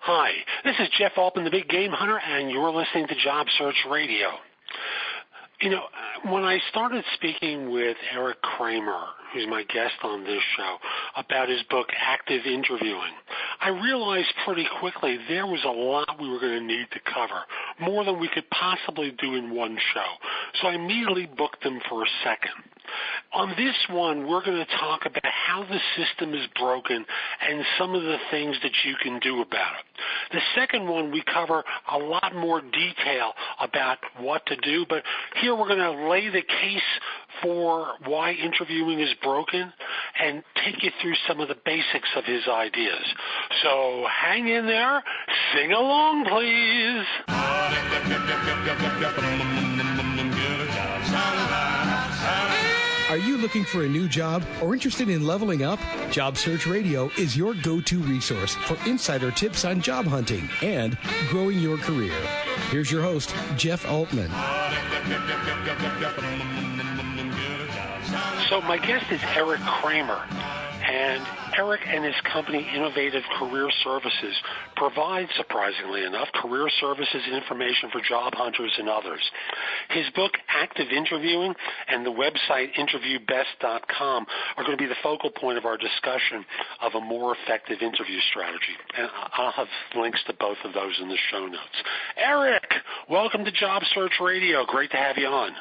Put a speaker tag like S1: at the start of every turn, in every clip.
S1: Hi, this is Jeff Altman, the Big Game Hunter, and you're listening to Job Search Radio. You know, when I started speaking with Eric Kramer, who's my guest on this show, about his book, Active Interviewing, I realized pretty quickly there was a lot we were going to need to cover, more than we could possibly do in one show. So I immediately booked him for a second. On this one, we're going to talk about how the system is broken and some of the things that you can do about it. The second one, we cover a lot more detail about what to do, but here we're going to lay the case for why interviewing is broken and take you through some of the basics of his ideas. So hang in there, sing along, please.
S2: Are you looking for a new job or interested in leveling up? Job Search Radio is your go-to resource for insider tips on job hunting and growing your career. Here's your host, Jeff Altman.
S1: So my guest is Eric Kramer, and Eric and his company, Innovative Career Services, provide, surprisingly enough, career services and information for job hunters and others. His book, Active Interviewing, and the website interviewbest.com are going to be the focal point of our discussion of a more effective interview strategy. And I'll have links to both of those in the show notes. Eric, welcome to Job Search Radio. Great to have you on.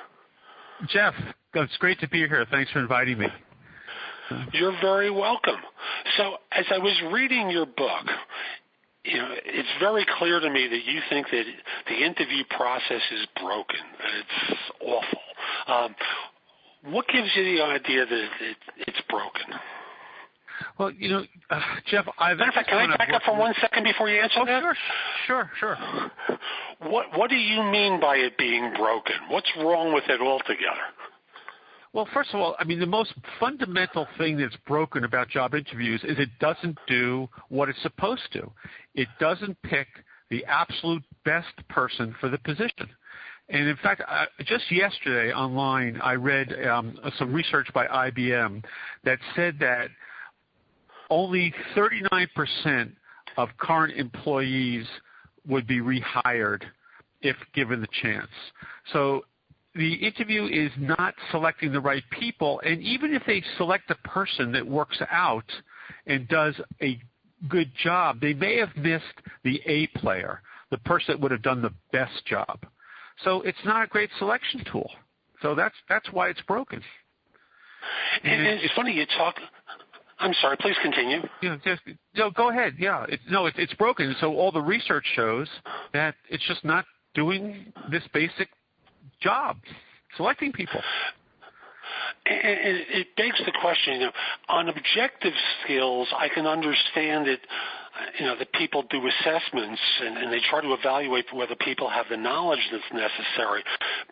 S3: Jeff, it's great to be here. Thanks for inviting me.
S1: You're very welcome. So as I was reading your book, you know, it's very clear to me that you think that the interview process is broken, that it's awful. What gives you the idea that it's broken?
S3: Well, you know, Jeff,
S1: matter of fact, can I back up for 1 second before you answer that?
S3: Sure.
S1: What do you mean by it being broken? What's wrong with it altogether?
S3: Well, first of all, I mean, the most fundamental thing that's broken about job interviews is it doesn't do what it's supposed to. It doesn't pick the absolute best person for the position. And in fact, just yesterday online, I read some research by IBM that said that only 39% of current employees would be rehired if given the chance. So the interview is not selecting the right people, and even if they select a person that works out and does a good job, they may have missed the A player, the person that would have done the best job. So it's not a great selection tool. So that's why it's broken.
S1: And it's funny you talk. I'm sorry. Please continue.
S3: Go ahead. Yeah. It's broken. So all the research shows that it's just not doing this basic job, selecting people.
S1: And it begs the question, you know, on objective skills, I can understand that, you know, that people do assessments and they try to evaluate whether people have the knowledge that's necessary.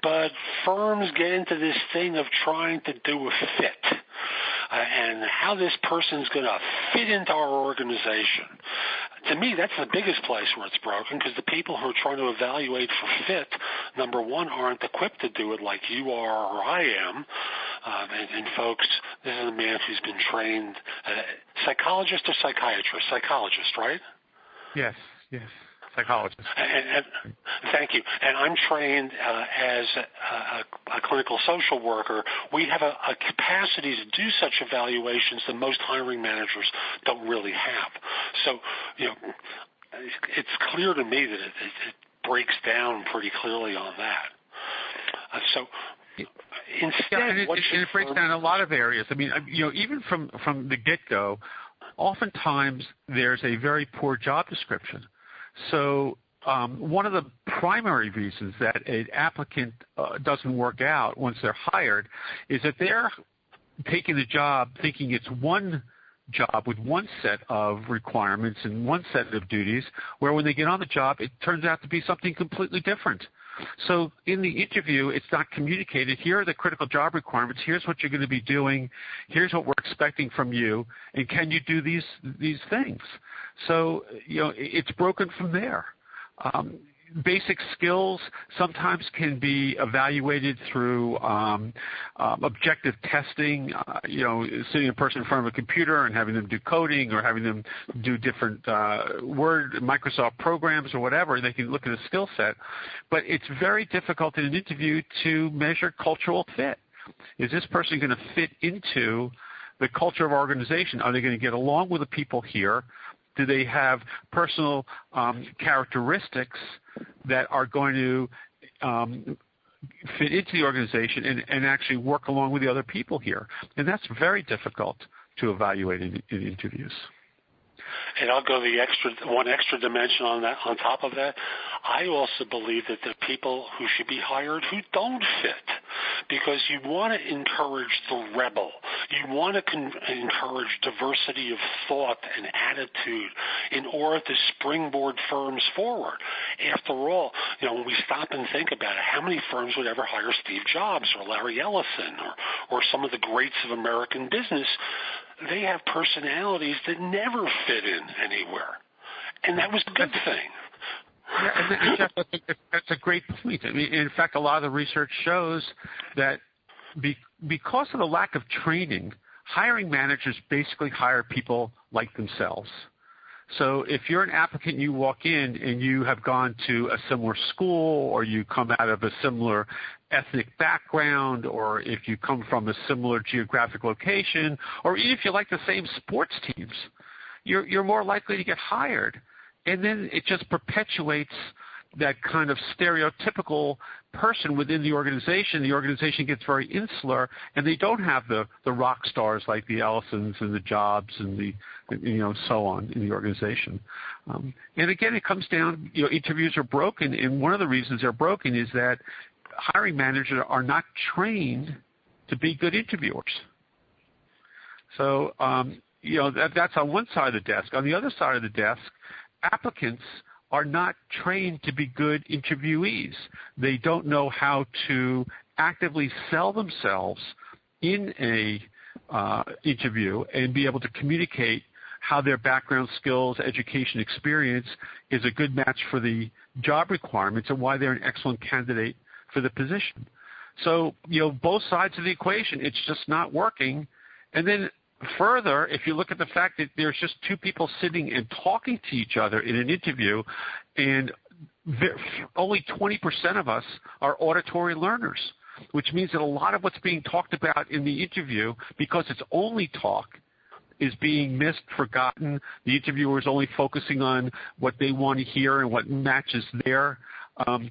S1: But firms get into this thing of trying to do a fit. And how this person's going to fit into our organization. To me, that's the biggest place where it's broken, because the people who are trying to evaluate for fit, number one, aren't equipped to do it like you are or I am. And folks, this is a man who's been trained, psychologist or psychiatrist? Psychologist, right?
S3: Yes. Psychologist.
S1: And thank you. And I'm trained as a clinical social worker. We have a capacity to do such evaluations that most hiring managers don't really have. So, you know, it's clear to me that it breaks down pretty clearly on that. So instead,
S3: it breaks down in a lot of areas. I mean, you know, even from the get-go, oftentimes there's a very poor job description. So one of the primary reasons that an applicant doesn't work out once they're hired is that they're taking the job thinking it's one job with one set of requirements and one set of duties, where when they get on the job, it turns out to be something completely different. So in the interview, it's not communicated. Here are the critical job requirements. Here's what you're going to be doing. Here's what we're expecting from you. And can you do these things? So, you know, it's broken from there. basic skills sometimes can be evaluated through objective testing, sitting a person in front of a computer and having them do coding or having them do different Word, Microsoft programs or whatever, and they can look at a skill set. But it's very difficult in an interview to measure cultural fit. Is this person going to fit into the culture of our organization? Are they going to get along with the people here? Do they have personal characteristics that are going to fit into the organization and actually work along with the other people here? And that's very difficult to evaluate in interviews.
S1: And I'll go one extra dimension on that. On top of that, I also believe that there are people who should be hired who don't fit, because you want to encourage the rebel. You want to encourage diversity of thought and attitude in order to springboard firms forward. After all, when we stop and think about it, how many firms would ever hire Steve Jobs or Larry Ellison or some of the greats of American business? They have personalities that never fit in anywhere, and that was a good thing.
S3: Yeah, and Jeff, that's a great point. I mean, in fact, a lot of the research shows that because of the lack of training, hiring managers basically hire people like themselves. So if you're an applicant and you walk in and you have gone to a similar school, or you come out of a similar ethnic background, or if you come from a similar geographic location, or even if you like the same sports teams, you're more likely to get hired. And then it just perpetuates that kind of stereotypical person within the organization. The organization gets very insular, and they don't have the rock stars like the Ellisons and the Jobs and the so on in the organization. And again, it comes down, interviews are broken, and one of the reasons they're broken is that hiring managers are not trained to be good interviewers. So that's on one side of the desk. On the other side of the desk, applicants are not trained to be good interviewees. They don't know how to actively sell themselves in a interview and be able to communicate how their background, skills, education, experience is a good match for the job requirements and why they're an excellent candidate for the position. So, both sides of the equation, it's just not working. And then further, if you look at the fact that there's just two people sitting and talking to each other in an interview, and only 20% of us are auditory learners, which means that a lot of what's being talked about in the interview, because it's only talk, is being missed, forgotten. The interviewer is only focusing on what they want to hear and what matches their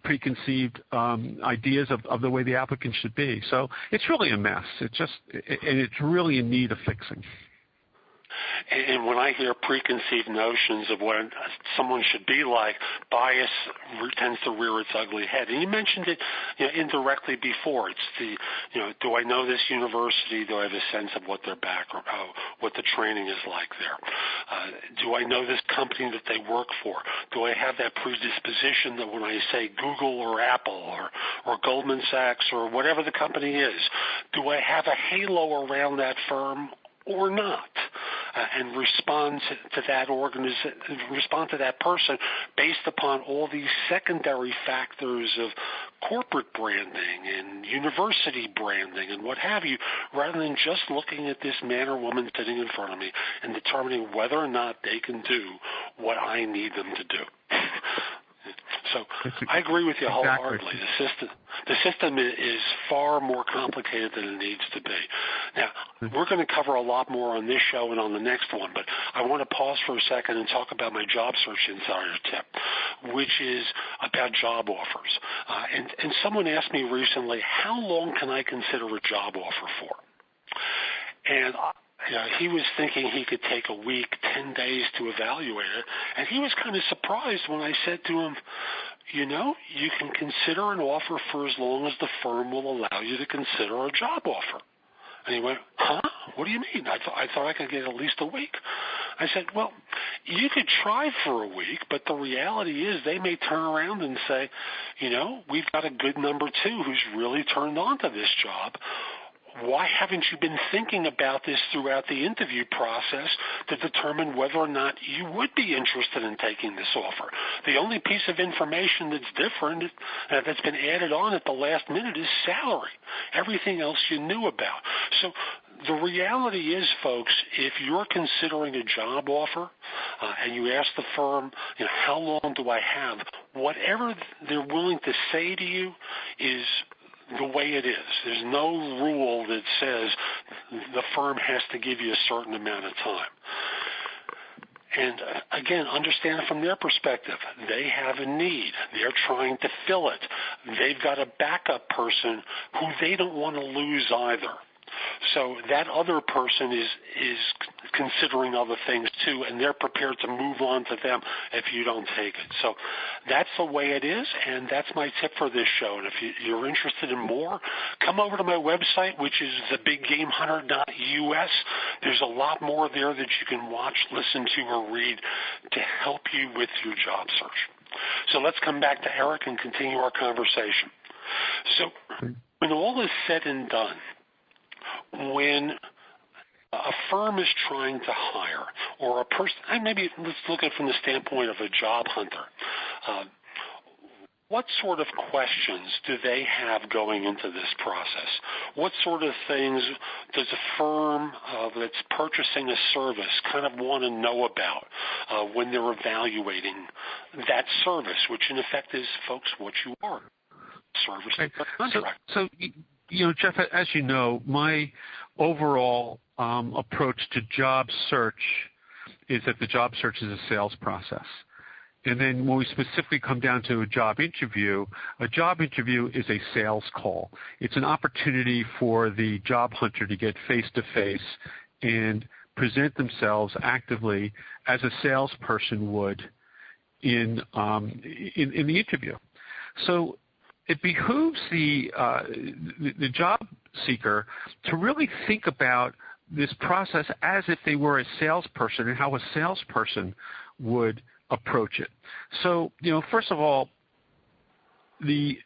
S3: preconceived ideas of the way the applicant should be. So it's really a mess. And it's really in need of fixing.
S1: And when I hear preconceived notions of what someone should be like, bias tends to rear its ugly head. And you mentioned it indirectly before. It's do I know this university? Do I have a sense of what their background, what the training is like there? Do I know this company that they work for? Do I have that predisposition that when I say Google or Apple or Goldman Sachs or whatever the company is, do I have a halo around that firm or not? And respond to that person based upon all these secondary factors of corporate branding and university branding and what have you, rather than just looking at this man or woman sitting in front of me and determining whether or not they can do what I need them to do. So I agree with you wholeheartedly. The system is far more complicated than it needs to be. Now, we're going to cover a lot more on this show and on the next one, but I want to pause for a second and talk about my job search insider tip, which is about job offers. And someone asked me recently, how long can I consider a job offer for? And he was thinking he could take a week, 10 days to evaluate it, and he was kind of surprised when I said to him, you can consider an offer for as long as the firm will allow you to consider a job offer. And he went, huh? What do you mean? I thought I could get at least a week. I said, well, you could try for a week, but the reality is they may turn around and say, we've got a good number two who's really turned on to this job. Why haven't you been thinking about this throughout the interview process to determine whether or not you would be interested in taking this offer? The only piece of information that's different, that's been added on at the last minute, is salary. Everything else you knew about. So the reality is, folks, if you're considering a job offer and you ask the firm, how long do I have, whatever they're willing to say to you is the way it is. There's no rule that says the firm has to give you a certain amount of time. And again, understand from their perspective, they have a need. They're trying to fill it. They've got a backup person who they don't want to lose either. So that other person is considering other things too, and they're prepared to move on to them if you don't take it. So that's the way it is, and that's my tip for this show. And if you're interested in more, come over to my website, which is thebiggamehunter.us. There's a lot more there that you can watch, listen to, or read to help you with your job search. So let's come back to Eric and continue our conversation. So when all is said and done, when a firm is trying to hire, or a person, maybe let's look at it from the standpoint of a job hunter, what sort of questions do they have going into this process? What sort of things does a firm that's purchasing a service kind of want to know about when they're evaluating that service, which in effect is, folks, what you are, service contract.
S3: So Jeff, as you know, my overall approach to job search is that the job search is a sales process. And then when we specifically come down to a job interview is a sales call. It's an opportunity for the job hunter to get face-to-face and present themselves actively as a salesperson would in the interview. So it behooves the job seeker to really think about this process as if they were a salesperson and how a salesperson would approach it. So, first of all, the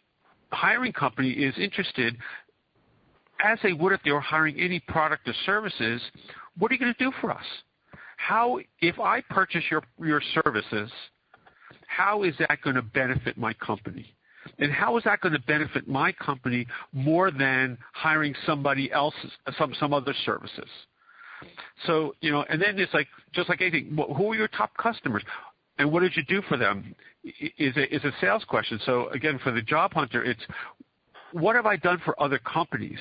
S3: hiring company is interested, as they would if they were hiring any product or services, what are you going to do for us? If I purchase your services, how is that going to benefit my company? And how is that going to benefit my company more than hiring somebody else's, some other services? So, and then it's like, just like anything, who are your top customers? And what did you do for them is a sales question. So again, for the job hunter, it's what have I done for other companies?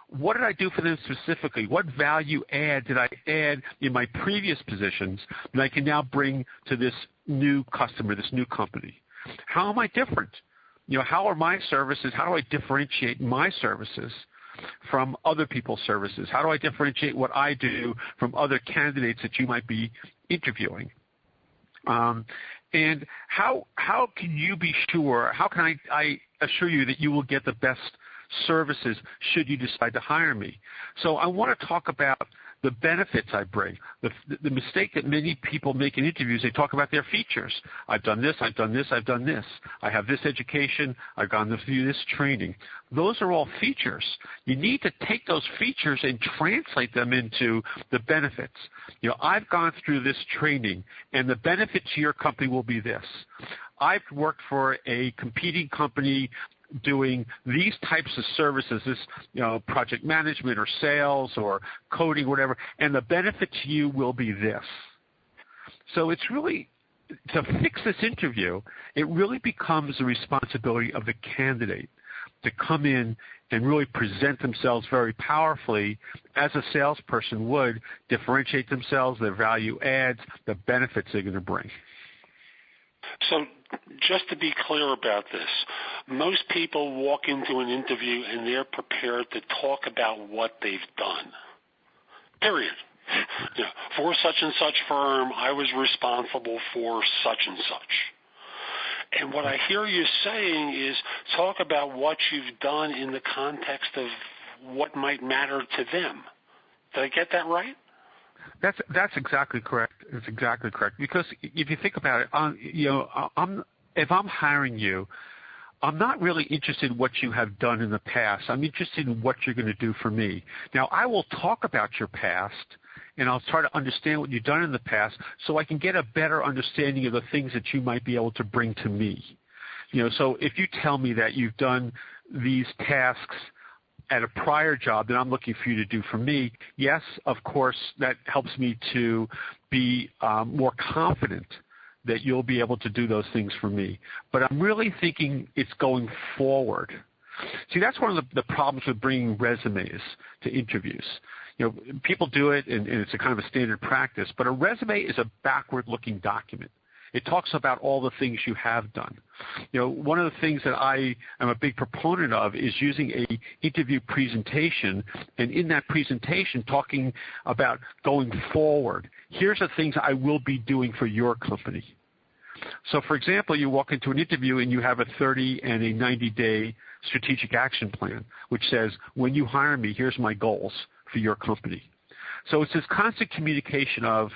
S3: What did I do for them specifically? What value add did I add in my previous positions that I can now bring to this new customer, this new company? How am I different? How are my services? How do I differentiate my services from other people's services? How do I differentiate what I do from other candidates that you might be interviewing? And how can you be sure? How can I assure you that you will get the best services should you decide to hire me? So I want to talk about the benefits I bring. The mistake that many people make in interviews, they talk about their features. I've done this, I've done this, I've done this. I have this education, I've gone through this training. Those are all features. You need to take those features and translate them into the benefits. I've gone through this training, and the benefit to your company will be this. I've worked for a competing company doing these types of services, this project management or sales or coding, whatever, and the benefit to you will be this. So it's really, to fix this interview, it really becomes the responsibility of the candidate to come in and really present themselves very powerfully as a salesperson would, differentiate themselves, their value adds, the benefits they're going to bring.
S1: So just to be clear about this, most people walk into an interview and they're prepared to talk about what they've done, period. For such and such firm, I was responsible for such and such. And what I hear you saying is talk about what you've done in the context of what might matter to them. Did I get that right?
S3: That's exactly correct. It's exactly correct. Because if you think about it, if I'm hiring you, I'm not really interested in what you have done in the past. I'm interested in what you're going to do for me. Now, I will talk about your past, and I'll try to understand what you've done in the past so I can get a better understanding of the things that you might be able to bring to me. So if you tell me that you've done these tasks at a prior job that I'm looking for you to do for me, yes, of course, that helps me to be more confident that you'll be able to do those things for me. But I'm really thinking it's going forward. See, that's one of the problems with bringing resumes to interviews. People do it, and it's a kind of a standard practice, but a resume is a backward-looking document. It talks about all the things you have done. One of the things that I am a big proponent of is using a interview presentation, and in that presentation talking about going forward. Here's the things I will be doing for your company. So, for example, you walk into an interview and you have a 30 and a 90-day strategic action plan, which says, when you hire me, here's my goals for your company. So it's this constant communication of,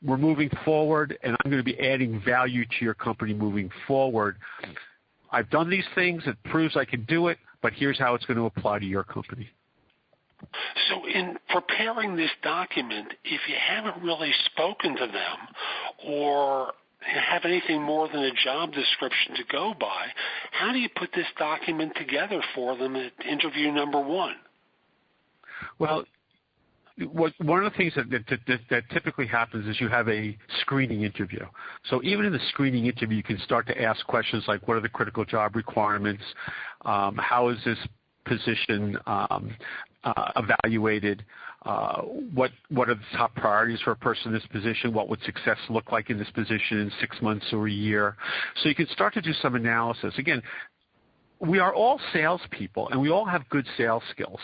S3: we're moving forward, and I'm going to be adding value to your company moving forward. I've done these things. It proves I can do it, but here's how it's going to apply to your company.
S1: So in preparing this document, if you haven't really spoken to them or have anything more than a job description to go by, how do you put this document together for them at interview number one?
S3: Well, one of the things that typically happens is you have a screening interview. So even in the screening interview, you can start to ask questions like, what are the critical job requirements? How is this position evaluated? What are the top priorities for a person in this position? What would success look like in this position in 6 months or a year? So you can start to do some analysis. Again, we are all salespeople, and we all have good sales skills.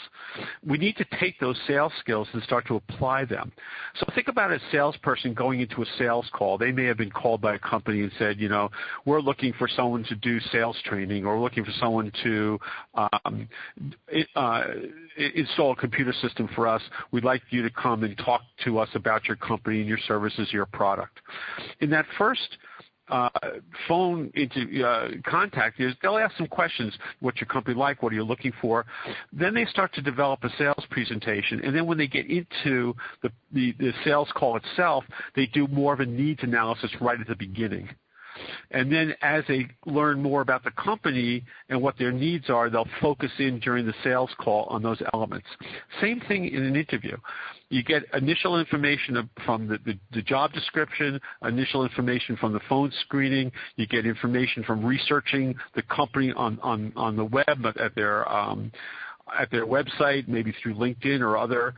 S3: We need to take those sales skills and start to apply them. So think about a salesperson going into a sales call. They may have been called by a company and said, we're looking for someone to do sales training, or we're looking for someone to install a computer system for us. We'd like you to come and talk to us about your company and your services, your product. In that first phone into contact is they'll ask some questions. What's your company like? What are you looking for? Then they start to develop a sales presentation, and then when they get into the sales call itself, they do more of a needs analysis right at the beginning. And then as they learn more about the company and what their needs are, they'll focus in during the sales call on those elements. Same thing in an interview. You get initial information from the job description, initial information from the phone screening. You get information from researching the company on the web at their website, maybe through LinkedIn or other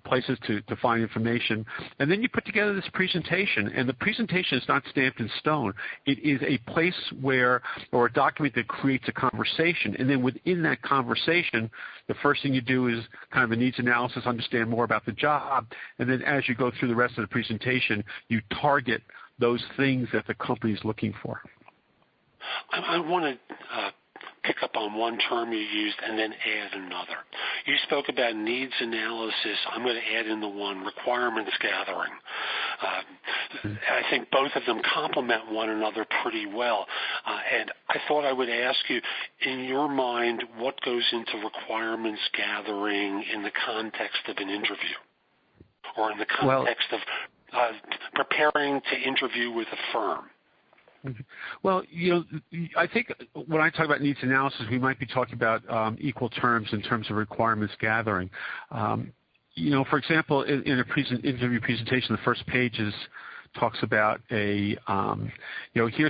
S3: places to find information. And then you put together this presentation, and the presentation is not stamped in stone. It is a place or a document that creates a conversation. And then within that conversation, the first thing you do is kind of a needs analysis, understand more about the job. And then as you go through the rest of the presentation, you target those things that the company is looking for.
S1: I want to pick up on one term you used and then add another. You spoke about needs analysis. I'm going to add in the one requirements gathering. I think both of them complement one another pretty well. And I thought I would ask you, in your mind, what goes into requirements gathering in the context of an interview or in the context of preparing to interview with a firm?
S3: Well, I think when I talk about needs analysis, we might be talking about equal terms in terms of requirements gathering. For example, in an interview presentation, the first page talks about here's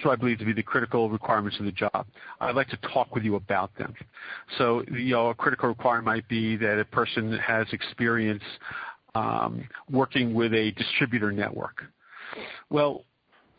S3: what I believe to be the critical requirements of the job. I'd like to talk with you about them. So, a critical requirement might be that a person has experience working with a distributor network. Well,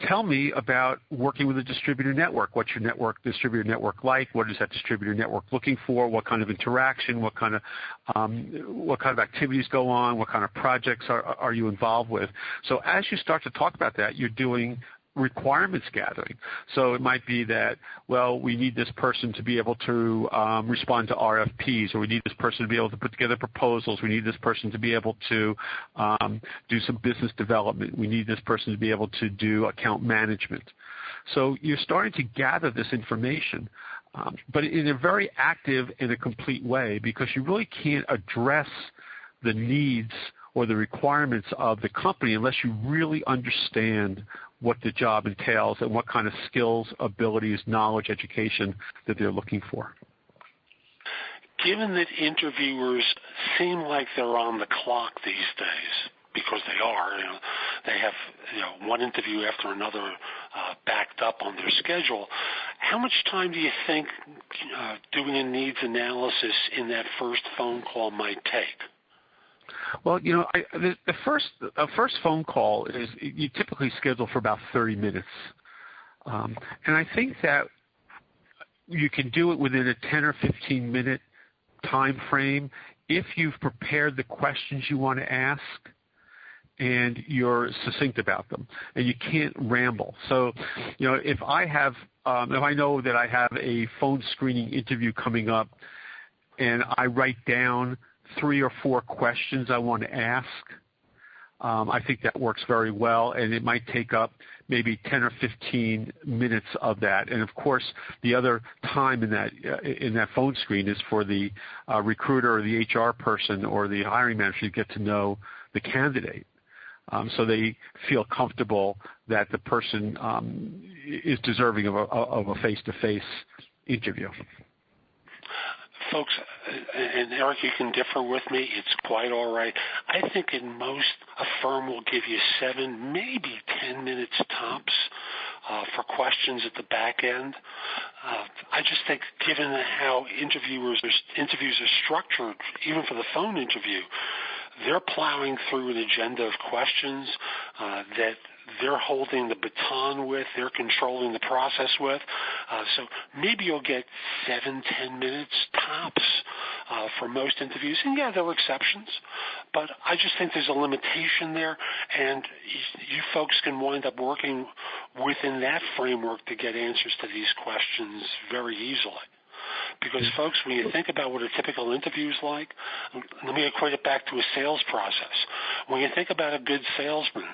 S3: tell me about working with a distributor network. What's your distributor network like? What is that distributor network looking for? What kind of interaction? What kind of activities go on? What kind of projects are you involved with? So as you start to talk about that, you're doing requirements gathering. So it might be that, we need this person to be able to respond to RFPs, or we need this person to be able to put together proposals. We need this person to be able to do some business development. We need this person to be able to do account management. So you're starting to gather this information. but in a very active and a complete way, because you really can't address the needs or the requirements of the company unless you really understand what the job entails and what kind of skills, abilities, knowledge, education that they're looking for.
S1: Given that interviewers seem like they're on the clock these days, because they are, they have one interview after another backed up on their schedule, how much time do you think doing a needs analysis in that first phone call might take?
S3: Well, the first phone call is you typically schedule for about 30 minutes. And I think that you can do it within a 10 or 15-minute time frame if you've prepared the questions you want to ask and you're succinct about them, and you can't ramble. So, if I know that I have a phone screening interview coming up, and I write down 3 or 4 questions I want to ask, I think that works very well, and it might take up maybe 10 or 15 minutes of that. And of course, the other time in that phone screen is for the recruiter or the HR person or the hiring manager to get to know the candidate, so they feel comfortable that the person is deserving of a face-to-face interview.
S1: Folks, and Eric, you can differ with me. It's quite all right. I think at most a firm will give you 7, maybe 10 minutes tops for questions at the back end. I just think given how interviews are structured, even for the phone interview, they're plowing through an agenda of questions that they're holding the baton with, they're controlling the process with. So maybe you'll get 7-10 minutes tops for most interviews. And yeah, there are exceptions, but I just think there's a limitation there, and you folks can wind up working within that framework to get answers to these questions very easily. Because, folks, when you think about what a typical interview is like, let me equate it back to a sales process. When you think about a good salesman,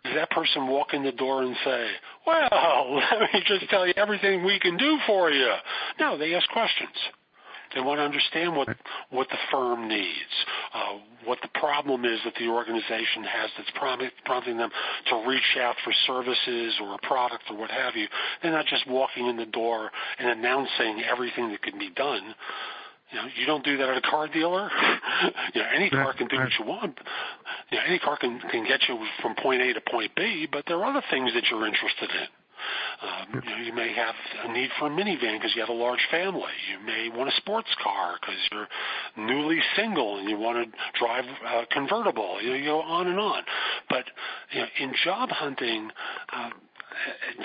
S1: does that person walk in the door and say, well, let me just tell you everything we can do for you? No, they ask questions. They want to understand what the firm needs, what the problem is that the organization has that's prompting them to reach out for services or a product or what have you. They're not just walking in the door and announcing everything that can be done. You don't do that at a car dealer. Any car can do what you want. Any car can get you from point A to point B, but there are other things that you're interested in. You may have a need for a minivan because you have a large family. You may want a sports car because you're newly single and you want to drive a convertible. You go on and on. But in job hunting,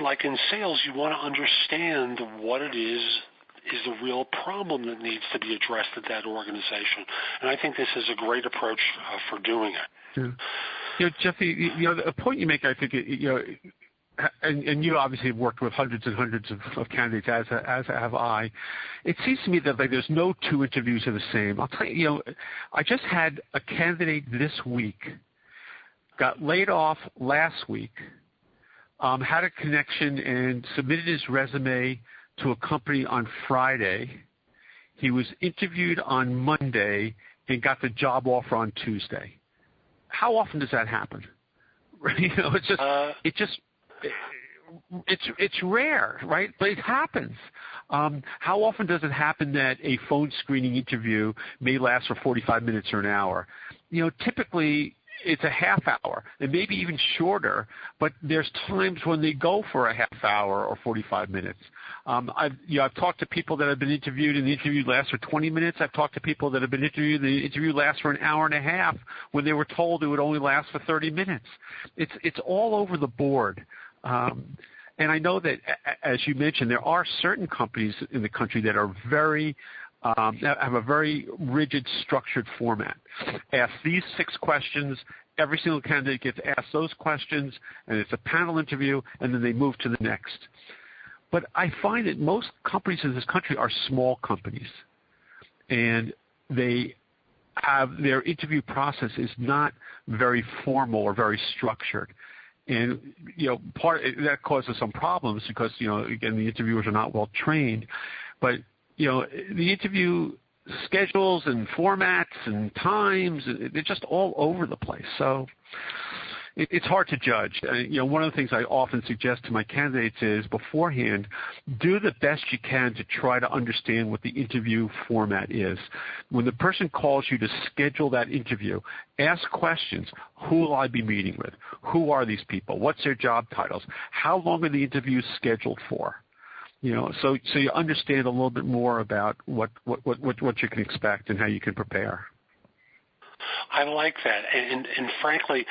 S1: like in sales, you want to understand what it is the real problem that needs to be addressed at that organization. And I think this is a great approach for doing it.
S3: Yeah. Jeffy, the point you make, I think, and you obviously have worked with hundreds and hundreds of candidates, as have I. It seems to me that there's no 2 interviews are the same. I'll tell you, I just had a candidate this week, got laid off last week, had a connection and submitted his resume to a company on Friday. He was interviewed on Monday and got the job offer on Tuesday. How often does that happen? It's rare, right? But it happens. How often does it happen that a phone screening interview may last for 45 minutes or an hour? Typically it's a half hour, and maybe even shorter, but there's times when they go for a half hour or 45 minutes. I've talked to people that have been interviewed, and the interview lasts for 20 minutes. I've talked to people that have been interviewed, and the interview lasts for an hour and a half when they were told it would only last for 30 minutes. It's all over the board. And I know that, as you mentioned, there are certain companies in the country that are have a very rigid, structured format. Ask these 6 questions. Every single candidate gets asked those questions, and it's a panel interview, and then they move to the next. But I find that most companies in this country are small companies, and they have their interview process is not very formal or very structured. And, part that causes some problems because, again, the interviewers are not well trained. But, the interview schedules and formats and times, they're just all over the place. So it's hard to judge. One of the things I often suggest to my candidates is beforehand, do the best you can to try to understand what the interview format is. When the person calls you to schedule that interview, ask questions. Who will I be meeting with? Who are these people? What's their job titles? How long are the interviews scheduled for? So you understand a little bit more about what you can expect and how you can prepare.
S1: I like that, and frankly,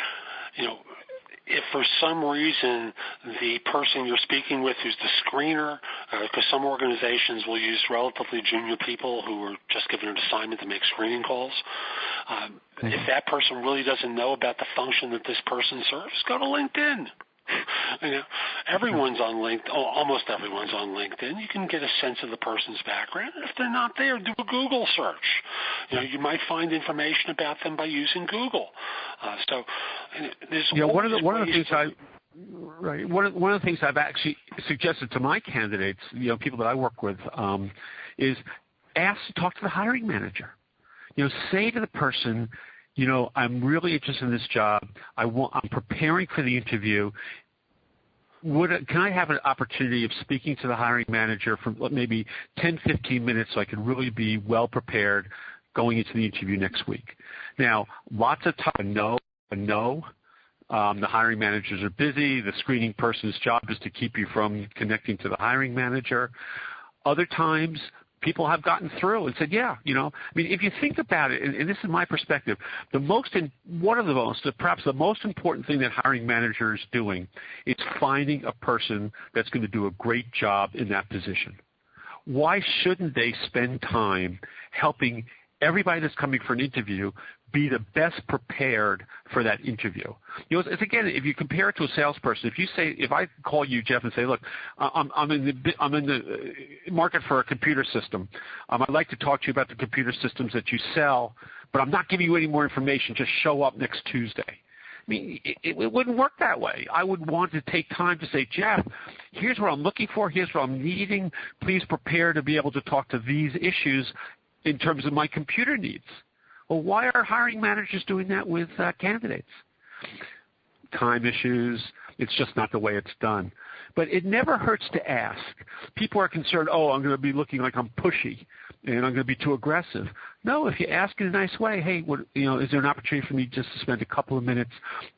S1: if for some reason the person you're speaking with who's the screener, because some organizations will use relatively junior people who are just given an assignment to make screening calls, if that person really doesn't know about the function that this person serves, go to LinkedIn. Everyone's on LinkedIn. Almost everyone's on LinkedIn. You can get a sense of the person's background. If they're not there, do a Google search. You might find information about them by using Google. There's
S3: one of the things I've actually suggested to my candidates, people that I work with, is ask to talk to the hiring manager. Say to the person, I'm really interested in this job. I'm preparing for the interview. Can I have an opportunity of speaking to the hiring manager for maybe 10, 15 minutes so I can really be well prepared going into the interview next week? Now, lots of time, no. The hiring managers are busy. The screening person's job is to keep you from connecting to the hiring manager. Other times, people have gotten through and said, if you think about it, and this is my perspective, perhaps the most important thing that hiring manager is doing is finding a person that's going to do a great job in that position. Why shouldn't they spend time helping everybody that's coming for an interview be the best prepared for that interview? It's again, if you compare it to a salesperson, if I call you, Jeff, and say, look, I'm in the market for a computer system. I'd like to talk to you about the computer systems that you sell, but I'm not giving you any more information. Just show up next Tuesday. It wouldn't work that way. I would want to take time to say, Jeff, here's what I'm looking for. Here's what I'm needing. Please prepare to be able to talk to these issues in terms of my computer needs. Well, why are hiring managers doing that with candidates? Time issues. It's just not the way it's done. But it never hurts to ask. People are concerned, I'm going to be looking like I'm pushy and I'm going to be too aggressive. No, if you ask in a nice way, hey, is there an opportunity for me just to spend a couple of minutes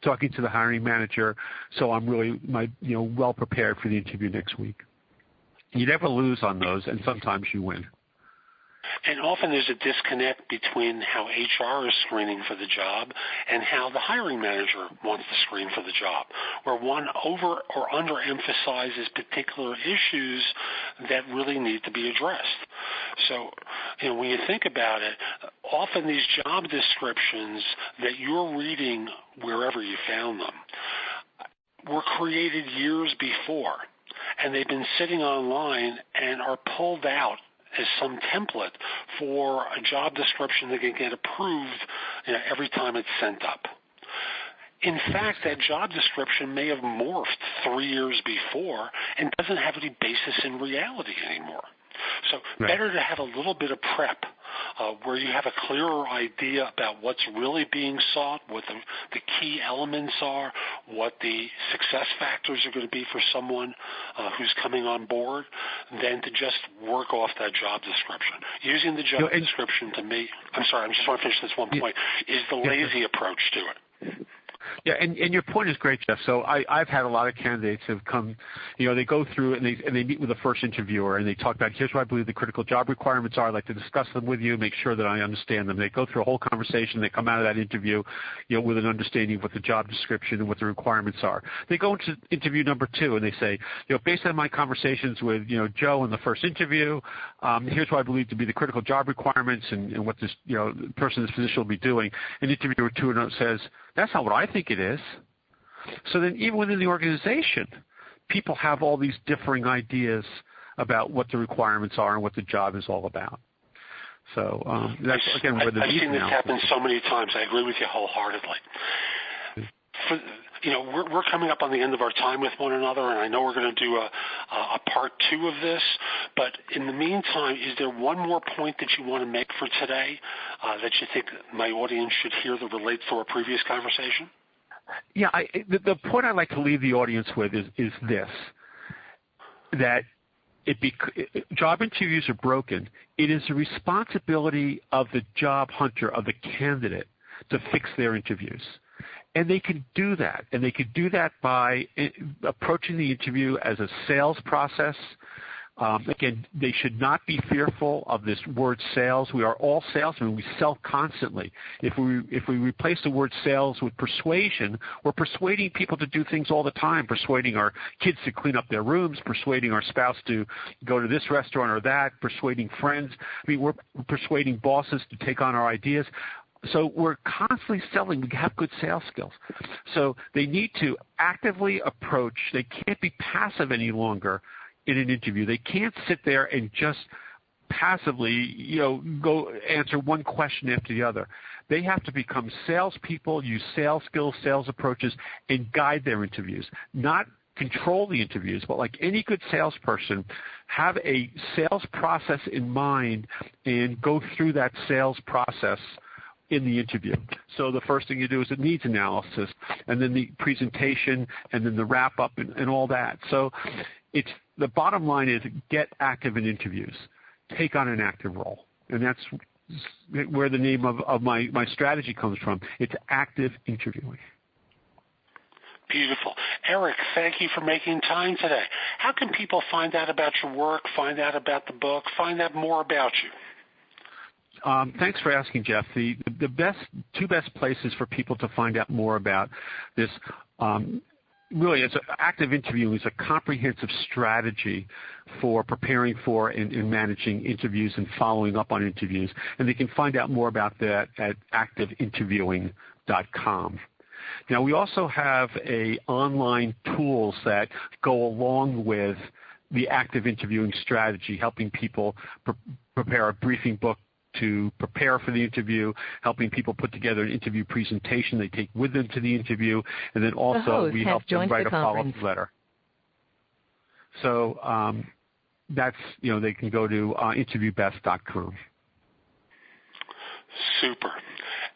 S3: talking to the hiring manager so I'm really well prepared for the interview next week? You never lose on those, and sometimes you win.
S1: And often there's a disconnect between how HR is screening for the job and how the hiring manager wants to screen for the job, where one over or underemphasizes particular issues that really need to be addressed. So, when you think about it, often these job descriptions that you're reading wherever you found them were created years before, and they've been sitting online and are pulled out as some template for a job description that can get approved every time it's sent up. In fact, that job description may have morphed 3 years before and doesn't have any basis in reality anymore. So better to have a little bit of prep where you have a clearer idea about what's really being sought, what the key elements are, what the success factors are going to be for someone who's coming on board, than to just work off that job description. Using the job description, to me, I just want to finish this one point, is the lazy approach to it.
S3: Yeah, and your point is great, Jeff. So I've had a lot of candidates who have come, they go through and they meet with the first interviewer and they talk about, here's what I believe the critical job requirements are. I'd like to discuss them with you, make sure that I understand them. They go through a whole conversation. They come out of that interview, with an understanding of what the job description and what the requirements are. They go into interview number 2 and they say, based on my conversations with, Joe in the first interview, here's what I believe to be the critical job requirements and what this, person in this position will be doing. And interviewer 2 says, that's not what I think it is. So then even within the organization, people have all these differing ideas about what the requirements are and what the job is all about. So that's, again, where the
S1: I've seen this happen so many times. I agree with you wholeheartedly. we're coming up on the end of our time with one another, and I know we're going to do a part 2 of this. But in the meantime, is there one more point that you want to make for today that you think my audience should hear that relates to our previous conversation?
S3: Yeah, the point I'd like to leave the audience with is this, that job interviews are broken. It is the responsibility of the job hunter, of the candidate, to fix their interviews. And they can do that. And they could do that by approaching the interview as a sales process. Again, they should not be fearful of this word sales. We are all salesmen. We sell constantly. If we replace the word sales with persuasion, we're persuading people to do things all the time, persuading our kids to clean up their rooms, persuading our spouse to go to this restaurant or that, persuading friends. I mean, we're persuading bosses to take on our ideas. So we're constantly selling. We have good sales skills. So they need to actively approach. They can't be passive any longer in an interview. They can't sit there and just passively, go answer one question after the other. They have to become salespeople, use sales skills, sales approaches, and guide their interviews. Not control the interviews, but like any good salesperson, have a sales process in mind and go through that sales process in the interview. So the first thing you do is a needs analysis, and then the presentation, and then the wrap-up, and all that. So the bottom line is get active in interviews. Take on an active role. And that's where the name of my strategy comes from. It's active interviewing.
S1: Beautiful. Eric, thank you for making time today. How can people find out about your work, find out about the book, find out more about you?
S3: Thanks for asking, Jeff. The two best places for people to find out more about this, really, active interviewing is a comprehensive strategy for preparing for and managing interviews and following up on interviews. And they can find out more about that at activeinterviewing.com. Now, we also have online tools that go along with the active interviewing strategy, helping people prepare a briefing book to prepare for the interview, helping people put together an interview presentation they take with them to the interview, and then also we help them write a follow-up letter. So that's, they can go to interviewbest.com.
S1: Super.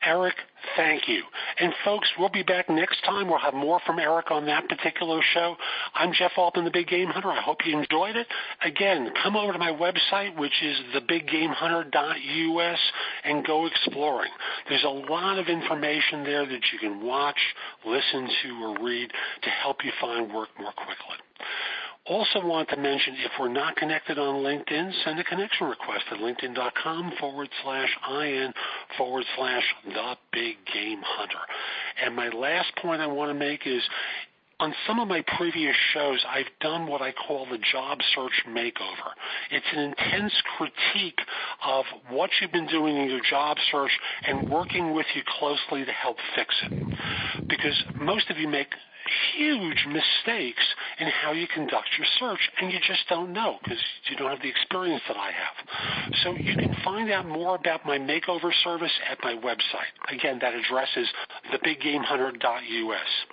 S1: Eric, thank you. And folks, we'll be back next time. We'll have more from Eric on that particular show. I'm Jeff Altman, the Big Game Hunter. I hope you enjoyed it. Again, come over to my website, which is thebiggamehunter.us, and go exploring. There's a lot of information there that you can watch, listen to, or read to help you find work more quickly. Also want to mention, if we're not connected on LinkedIn, send a connection request at linkedin.com/in/the-big-game-hunter. And my last point I want to make is, on some of my previous shows, I've done what I call the job search makeover. It's an intense critique of what you've been doing in your job search and working with you closely to help fix it. Because most of you make huge mistakes in how you conduct your search, and you just don't know because you don't have the experience that I have. So you can find out more about my makeover service at my website. Again, that address is thebiggamehunter.us.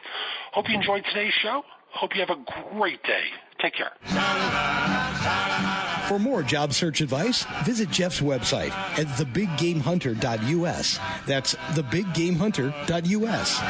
S1: Hope you enjoyed today's show. Hope you have a great day. Take care.
S2: For more job search advice, visit Jeff's website at thebiggamehunter.us. That's thebiggamehunter.us.